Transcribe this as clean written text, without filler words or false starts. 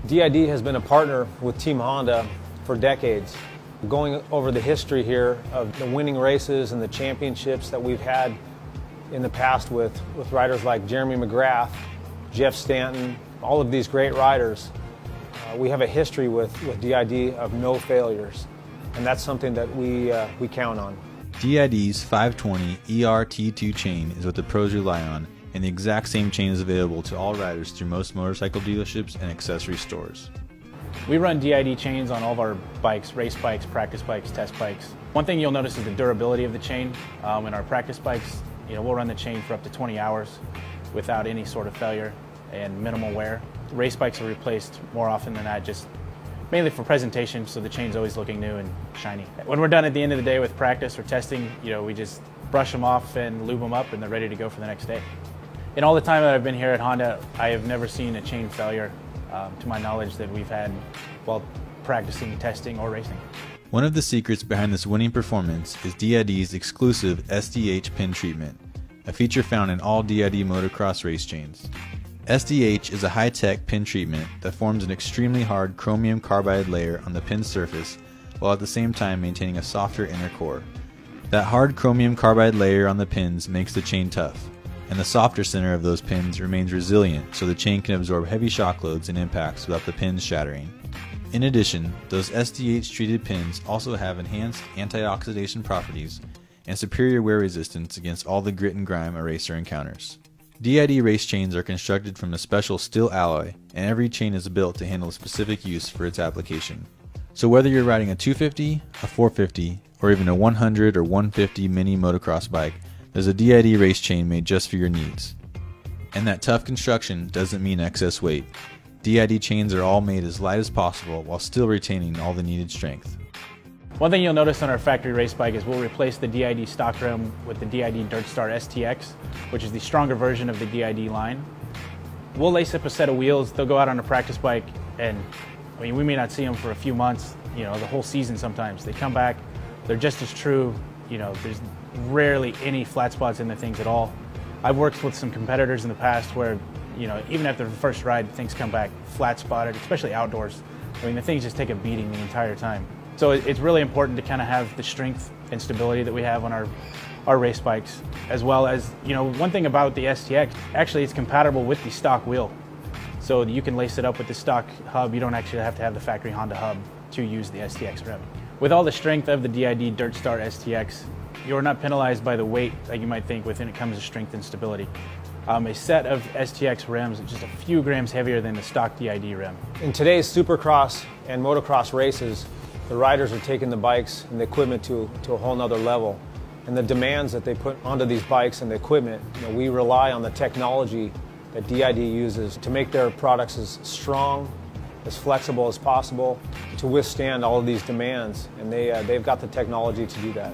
DID has been a partner with Team Honda for decades. Going over the history here of the winning races and the championships that we've had in the past with riders like Jeremy McGrath, Jeff Stanton, all of these great riders, we have a history with DID of no failures, and that's something that we count on. DID's 520 ER-T2 chain is what the pros rely on, and the exact same chain is available to all riders through most motorcycle dealerships and accessory stores. We run DID chains on all of our bikes, race bikes, practice bikes, test bikes. One thing you'll notice is the durability of the chain. In our practice bikes, we'll run the chain for up to 20 hours without any sort of failure and minimal wear. Race bikes are replaced more often than not, just mainly for presentation, so the chain's always looking new and shiny. When we're done at the end of the day with practice or testing, we just brush them off and lube them up, and they're ready to go for the next day. In all the time that I've been here at Honda, I have never seen a chain failure, to my knowledge, that we've had while practicing, testing, or racing. One of the secrets behind this winning performance is DID's exclusive SDH pin treatment, a feature found in all DID motocross race chains. SDH is a high-tech pin treatment that forms an extremely hard chromium carbide layer on the pin surface while at the same time maintaining a softer inner core. That hard chromium carbide layer on the pins makes the chain tough, and the softer center of those pins remains resilient so the chain can absorb heavy shock loads and impacts without the pins shattering. In addition, those SDH treated pins also have enhanced antioxidation properties and superior wear resistance against all the grit and grime a racer encounters. DID race chains are constructed from a special steel alloy, and every chain is built to handle a specific use for its application. So whether you're riding a 250, a 450, or even a 100 or 150 mini motocross bike, there's a DID race chain made just for your needs. And that tough construction doesn't mean excess weight. DID chains are all made as light as possible while still retaining all the needed strength. One thing you'll notice on our factory race bike is we'll replace the DID stock rim with the DID Dirt Star STX, which is the stronger version of the DID line. We'll lace up a set of wheels. They'll go out on a practice bike, and we may not see them for a few months, the whole season sometimes. They come back, they're just as true. There's rarely any flat spots in the things at all. I've worked with some competitors in the past where, even after the first ride, things come back flat spotted, especially outdoors. The things just take a beating the entire time. So it's really important to kind of have the strength and stability that we have on our race bikes, as well as, one thing about the STX, actually it's compatible with the stock wheel. So you can lace it up with the stock hub. You don't actually have to have the factory Honda hub to use the STX rim. With all the strength of the DID Dirt Star STX, you're not penalized by the weight like you might think when it comes to strength and stability. A set of STX rims is just a few grams heavier than the stock DID rim. In today's supercross and motocross races, the riders are taking the bikes and the equipment to a whole nother level. And the demands that they put onto these bikes and the equipment, we rely on the technology that DID uses to make their products as strong, as flexible as possible to withstand all of these demands. And they've got the technology to do that.